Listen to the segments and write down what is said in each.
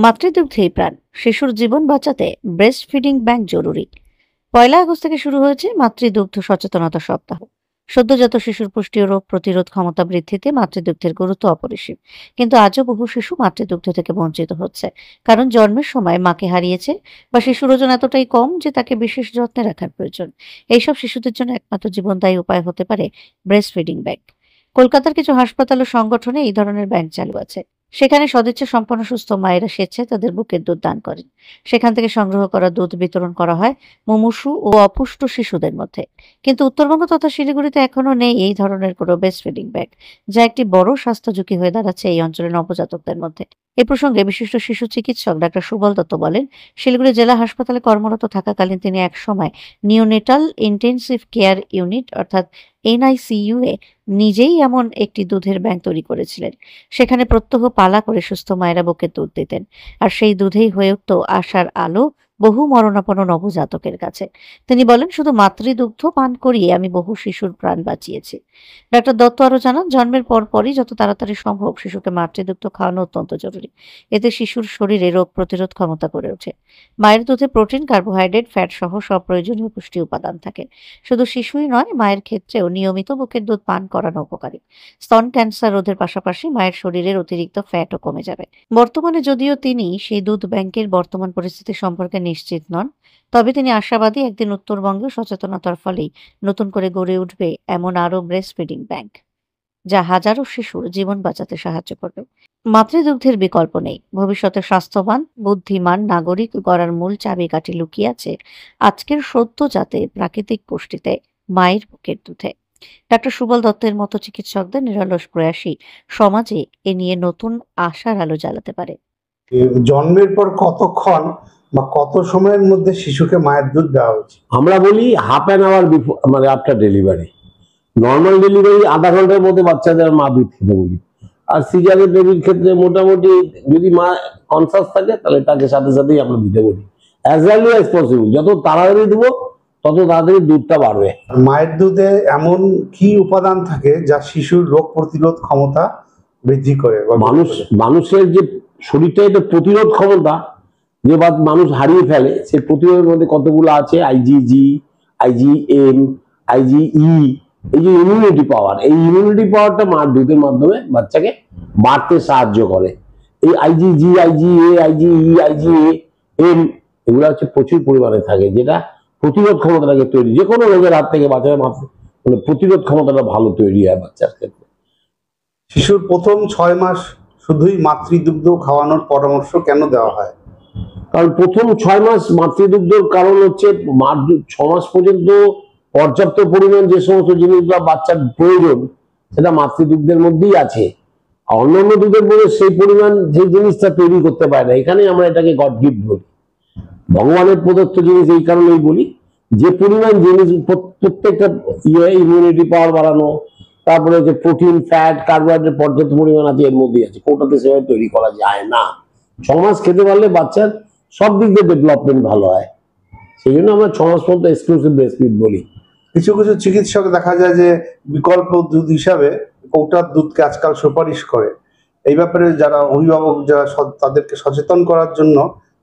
মাতৃদুগ্ধেই প্রাণ, শিশুর জীবন বাঁচাতে ব্রেস্ট ফিডিং ব্যাংক জরুরি। 1 আগস্ট থেকে শুরু হয়েছে মাতৃদুগ্ধ সচেতনতা সপ্তাহ। সদ্যজাত শিশুর পুষ্টি ও রোগ প্রতিরোধ ক্ষমতা বৃদ্ধিতে মাতৃদুগ্ধের গুরুত্ব অপরিসীম। কিন্তু আজও বহু শিশু মাতৃদুগ্ধ থেকে বঞ্চিত হচ্ছে, কারণ জন্মের সময় মাকে হারিয়েছে বা শিশুর ওজন এতটাই কম যে তাকে বিশেষ যত্নে রাখার প্রয়োজন। এইসব শিশুদের জন্য একমাত্র জীবনদায়ী উপায় হতে পারে ব্রেস্ট ফিডিং ব্যাংক। কলকাতার কিছু হাসপাতাল ও সংগঠনে এই ধরনের ব্যাংক চালু আছে। সেখানে সদিচ্ছা সম্পন্ন সুস্থ মায়েরা স্বেচ্ছায় তাদের বুকের দুধ দান করেন। সেখান থেকে সংগ্রহ করা দুধ বিতরণ করা হয় মুমূর্ষু ও অপুষ্ট শিশুদের মধ্যে। কিন্তু উত্তরবঙ্গ তথা শিলিগুড়িতে এখনো নেই এই ধরনের কোনো ব্রেস্ট ফিডিং ব্যাংক, যা একটি বড় স্বাস্থ্য ঝুঁকি হয়ে দাঁড়াচ্ছে এই অঞ্চলের নবজাতকদের মধ্যে। এ প্রসঙ্গে বিশিষ্ট শিশু চিকিৎসক ডাক্তার সুবল দত্ত বলেন, শিলিগুড়ি জেলা হাসপাতালে কর্মরত থাকাকালীন তিনি একসময় নিওনেটাল ইন্টেন্সিভ কেয়ার ইউনিট অর্থাৎ এনআইসিইউ এ নিজেই এমন একটি দুধের ব্যাংক তৈরি করেছিলেন। সেখানে প্রত্যহ পালা করে সুস্থ মায়েরা বুকের দুধ দিতেন, আর সেই দুধেই হয়ে উঠত আশার আলো বহু মরণাপন্ন নবজাতকের কাছে। তিনি বলেন, শুধু মাতৃদুগ্ধ পান করিয়ে আমি বহু শিশুর প্রাণ বাঁচিয়েছি। ডাক্তার দত্ত আরো জানান, জন্মের পরপরই যত তাড়াতাড়ি সম্ভব শিশুকে মাতৃদুগ্ধ খাওয়ানো অত্যন্ত জরুরি। এতে শিশুর শরীরে রোগ প্রতিরোধ ক্ষমতা গড়ে ওঠে। মায়ের দুধে প্রোটিন, কার্বোহাইড্রেট, ফ্যাট সহ সব প্রয়োজনীয় পুষ্টি উপাদান থাকে। শুধু শিশুই নয়, মায়ের ক্ষেত্রেও নিয়মিত বুকের দুধ পান করানো উপকারী। স্তন ক্যান্সার রোধের পাশাপাশি মায়ের শরীরের অতিরিক্ত ফ্যাটও কমে যাবে। বর্তমানে যদিও তিনি সেই দুধ ব্যাংকের বর্তমান পরিস্থিতি সম্পর্কে নিশ্চিত নন, তবে তিনি আশাবাদী একদিন উত্তরবঙ্গে সচেতনতার ফলেই নতুন করে গড়ে উঠবে এমন আরও ব্রেস্ট ফিডিং ব্যাংক, যা হাজারো শিশুর জীবন বাঁচাতে সাহায্য করবে। মাতৃদুগ্ধের বিকল্প নেই। ভবিষ্যতে স্বাস্থ্যবান, বুদ্ধিমান নাগরিক গড়ার মূল চাবিকাঠি লুকিয়ে আছে আজকের সদ্যজাতে প্রাকৃতিক পুষ্টিতে, মায়ের বুকের দুধে। ডাক্তার সুবল দত্তের মতো চিকিৎসকদের নিরলস প্রয়াসই সমাজে এ নিয়ে নতুন আশার আলো জ্বালাতে পারে। জন্মের পর কতক্ষণ বা কত সময়ের মধ্যে শিশুকে মায়ের দুধ দেওয়া উচিত? আমরা বলি হাফ অ্যান আওয়ার বিফোর, মানে আফটার ডেলিভারি। নর্মাল ডেলিভারি আধা ঘন্টার মধ্যে বাচ্চাদের মা দুধ খেতে বলি। আর সিজারের বেবির ক্ষেত্রে মোটামুটি যদি মা কনসাস থাকে তাহলে তাকে সাথে সাথেই আমরা দিতে বলি, অ্যাজ আর্লি অ্যাজ পসিবল। যত তাড়াতাড়ি দেবো তত তাড়াতাড়ি দুধটা বাড়বে। মায়ের দুধে এমন কি উপাদান থাকে যা শিশুর রোগ প্রতিরোধ ক্ষমতা বৃদ্ধি করে? মানুষের যে শরীরটা, এটা প্রতিরোধ ক্ষমতা যে মানুষ হারিয়ে ফেলে, সেই প্রতিরোধের মধ্যে কতগুলো আছে, আইজিজি, আইজিএম, আইজিই, এই যে ইমিউনিটি পাওয়ার, এই ইমিউনিটি পাওয়ারটা মার দুধের মাধ্যমে বাচ্চাকে বাড়তে সাহায্য করে। এই আইজিজি, আইজিএ, আইজিই, আইজিএম এগুলো হচ্ছে প্রচুর পরিমাণে থাকে, যেটা প্রতিরোধ ক্ষমতাটাকে তৈরি, যে কোনো রোগের হাত থেকে বাচ্চার মানে প্রতিরোধ ক্ষমতাটা ভালো তৈরি হয় বাচ্চার ক্ষেত্রে। শিশুর প্রথম 6 মাস শুধুই মাতৃদুগ্ধ খাওয়ানোর পরামর্শ কেন দেওয়া হয়? কারণ প্রথম 6 মাস মাতৃদুগ্ধর কারণ হচ্ছে 6 মাস পর্যন্ত পর্যাপ্ত পরিমাণ যে সমস্ত জিনিসগুলো বাচ্চার প্রয়োজন সেটা মাতৃদুগ্ধের মধ্যেই আছে। অন্যান্য দুধের মধ্যে সেই পরিমাণ যে জিনিসটা তৈরি করতে পারে না। এখানে আমরা এটাকে গড গিফট বলি, ভগবানের প্রদত্ত জিনিস। এই কারণেই বলি যে পরিমাণ জিনিস প্রত্যেকটা ইমিউনিটি পাওয়ার বাড়ানো, তারপরে যে প্রোটিন, ফ্যাট, কার্বোহাইড্রেট পর্যাপ্ত পরিমাণ আছে এর মধ্যেই আছে, কোটাতে সেভাবে তৈরি করা যায় না। 6 মাস খেতে পারলে বাচ্চার সব দিক দিয়ে ডেভেলপমেন্ট ভালো হয়। সেই জন্য আমরা 6 মাস পর্যন্ত এক্সক্লুসিভ ব্রেস্ট ফিড বলি। কিছু কিছু চিকিৎসক দেখা যায় যে বিকল্প দুধ হিসাবে কৌটার দুধকে আজকাল সুপারিশ করে। এই ব্যাপারে যারা অভিভাবক, যারা তাদেরকে সচেতন করার জন্য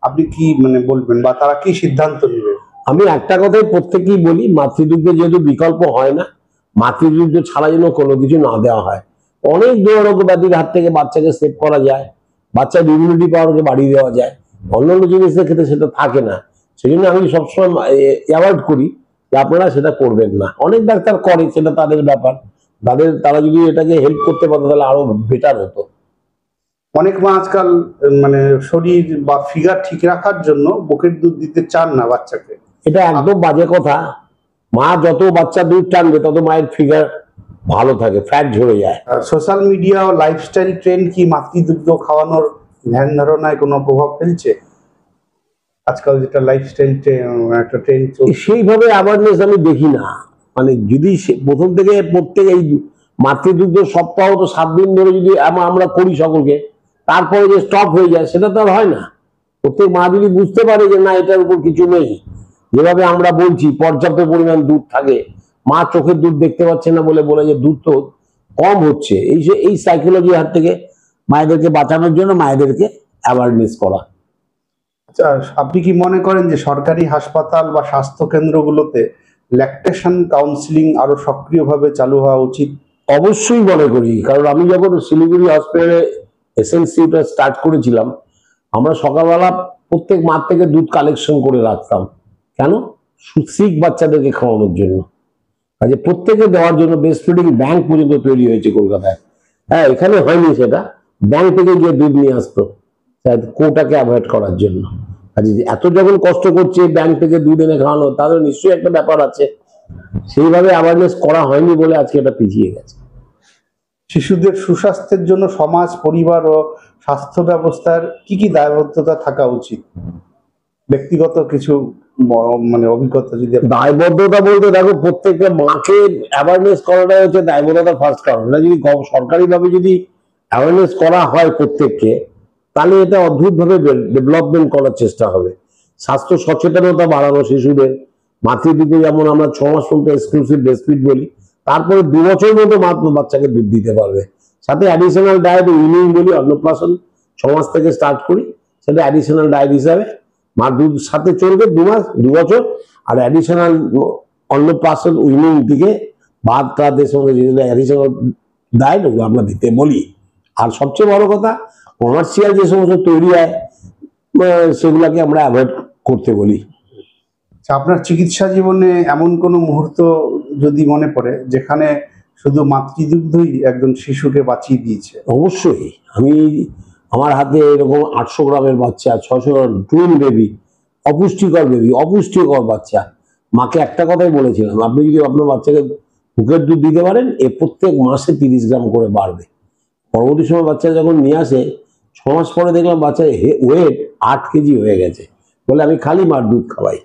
আপনি কি বলবেন, বা তারা কি সিদ্ধান্ত নেবে? আমি একটা কথাই প্রত্যেকেই বলি, মাতৃদুগ্ধে যেহেতু বিকল্প হয় না, মাতৃদুগ্ধ ছাড়া যেন কোনো কিছু না দেওয়া হয়। অনেক দুরারোগ্য ব্যাধির হাত থেকে বাচ্চাকে সেভ করা যায়, বাচ্চার ইমিউনিটি পাওয়ারকে বাড়িয়ে দেওয়া যায়। অন্যান্য জিনিসের ক্ষেত্রে সেটা থাকে না। সেই জন্য আমি সবসময় অ্যাভয়েড করি যে আপনারা সেটা করবেন না। অনেক ডাক্তার করে, সেটা তাদের ব্যাপার, তারা যদি এটাকে হেল্প করতে পারতো তাহলে আরো বেটার হতো। অনেক মা আজকাল শরীর বা ফিগার ঠিক রাখার জন্য বুকের দুধ দিতে চান না বাচ্চাকে। এটা একদম বাজে কথা। মা যত বাচ্চা দুধ টানবে তত মায়ের ফিগার ভালো থাকে, ফ্যাট ঝরে যায়। সোশ্যাল মিডিয়া ও লাইফস্টাইল ট্রেন্ড কি মাতৃদুগ্ধ খাওয়ানোর ধ্যান ধারণায় কোনো প্রভাব ফেলছে? আজকাল যেটা লাইফস্টাইল একটা ট্রেন্ড চলছে, সেইভাবে অ্যাওয়ারনেস আমি দেখি না। মানে যদি প্রথম থেকে প্রত্যেক এই মাতৃদুগ্ধ সপ্তাহ তো 7 দিন ধরে যদি আমরা করি সকলকে, তারপরে যে স্টপ হয়ে যায় সেটা তো আর হয় না। প্রত্যেক মা যদি বুঝতে পারে যে না, এটার উপর কিছু নেই, যেভাবে আমরা বলছি পর্যাপ্ত পরিমাণ দুধ থাকে, মা চোখের দুধ দেখতে পাচ্ছে না বলে যে দুধ তো কম হচ্ছে, এই সাইকোলজি হাত থেকে মায়েদেরকে বাঁচানোর জন্য মায়েদেরকে অ্যাওয়ারনেস করা। আচ্ছা, আপনি কি মনে করেন যে সরকারি হাসপাতাল বা স্বাস্থ্য কেন্দ্রগুলোতে ল্যাকটেশন কাউন্সিলিং আরো সক্রিয়ভাবে চালু হওয়া উচিত? অবশ্যই মনে করি, কারণ আমি যখন শিলিগুড়ি হসপিটালে এসএনসিটা স্টার্ট করেছিলাম, আমরা সকালবেলা প্রত্যেক মাঠ থেকে দুধ কালেকশন করে রাখতাম। কেন? সিক বাচ্চাদেরকে খাওয়ানোর জন্য। কাজে প্রত্যেকে দেওয়ার জন্য ব্রেস্ট ফিডিং ব্যাংক পর্যন্ত তৈরি হয়েছে কলকাতায়। হ্যাঁ, এখানে হয়নি সেটা, ব্যাংক থেকে গিয়ে দুধ নিয়ে আসতো কোটাকে অ্যাভয়েড করার জন্য। কাজে এত যখন কষ্ট করছে ব্যাংক থেকে দুধ এনে খাওয়ানো, তাহলে নিশ্চয়ই একটা ব্যাপার আছে। সেইভাবে অ্যাওয়ারনেস করা হয়নি বলে আজকে এটা পিছিয়ে গেছে। শিশুদের সুস্বাস্থ্যের জন্য সমাজ, পরিবার ও স্বাস্থ্য ব্যবস্থার কি কি দায়বদ্ধতা থাকা উচিত? ব্যক্তিগত কিছু মানে অভিজ্ঞতা যদি দায়বদ্ধতা বলতে দেখো, প্রত্যেকটা মাকে অ্যাওয়ারনেস করাটাই হচ্ছে দায়বদ্ধতার ফার্স্ট কারণ। এটা যদি সরকারিভাবে যদি অ্যাওয়ারনেস করা হয় প্রত্যেককে, তাহলে এটা অদ্ভুতভাবে ডেভেলপমেন্ট করার চেষ্টা হবে। স্বাস্থ্য সচেতনতা বাড়ানো শিশুদের, মাতৃদুধে যেমন আমরা 6 মাস পর্যন্ত এক্সক্লুসিভ ব্রেস্টফিড বলি, তারপরে 2 বছর মতো বাচ্চাকে দুধ দিতে পারবে। সাথে অ্যাডিশনাল ডায়েট উইনিং বলি, অন্নপ্রাশন 6 মাস থেকে স্টার্ট করি, সেটা অ্যাডিশনাল ডায়েট হিসাবে মা দুধ সাথে চলবে 2 মাস 2 বছর। আর অ্যাডিশনাল অন্নপ্রাশন উইনিং দিকে ভাত টাতের সঙ্গে যেগুলো অ্যাডিশনাল ডায়েট, ওগুলো আমরা দিতে বলি। আর সবচেয়ে বড় কথা, কমার্শিয়াল যে সমস্ত তৈরি হয় সেগুলাকে আমরা অ্যাভয়েড করতে বলি। আপনার চিকিৎসা জীবনে এমন কোনো মুহূর্ত যদি মনে পড়ে যেখানে শুধু মাতৃদুগ্ধই একজন শিশুকে বাঁচিয়ে দিয়েছে? অবশ্যই। আমার হাতে এরকম 800 গ্রামের বাচ্চা, 600 গ্রাম টুইন বেবি, অপুষ্টিকর বাচ্চা। মাকে একটা কথাই বলেছিলাম, আপনি যদি আপনার বাচ্চাকে বুকের দুধ দিতে পারেন, প্রত্যেক মাসে 30 গ্রাম করে বাড়বে। পরবর্তী সময় বাচ্চা যখন নিয়ে আসে, 6 মাস পরে দেখলাম বাচ্চার ওয়েট 8 কেজি হয়ে গেছে। বলে আমি খালি মার দুধ খাওয়াই।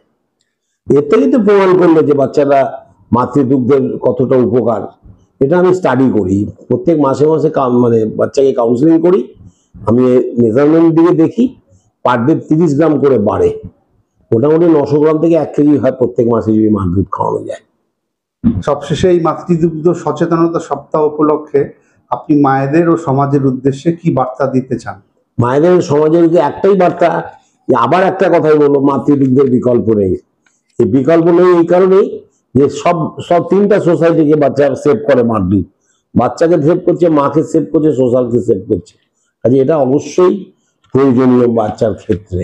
এর থেকে তো প্রমাণ করলো যে বাচ্চারা মাতৃদুগ্ধের কতটা উপকার। এটা আমি স্টাডি করি, প্রত্যেক মাসে মাসে মানে বাচ্চাকে কাউন্সিলিং করি। আমি মেজারমেন্ট দিয়ে দেখি, পার ডে 30 গ্রাম করে বাড়ে। মোটামুটি 900 গ্রাম থেকে 1 কেজি হয় প্রত্যেক মাসে যদি মার দুধ খাওয়ানো যায়। সবশেষে এই মাতৃদুগ্ধ সচেতনতা সপ্তাহ উপলক্ষে আপনি মায়েদের ও সমাজের উদ্দেশ্যে কি বার্তা দিতে চান? মায়েদের সমাজের যে একটাই বার্তা, যে আবার একটা কথাই বলবো, মাতৃদুগ্ধের বিকল্প নেই। এই বিকল্প নেই এই কারণেই যে সব 3টা সোসাইটিকে বাচ্চা সেভ করে মার দুধ। বাচ্চাকে সেভ করছে, মাকে সেভ করছে, সোশ্যালকে সেভ করছে। কাজে এটা অবশ্যই প্রয়োজনীয় বাচ্চার ক্ষেত্রে।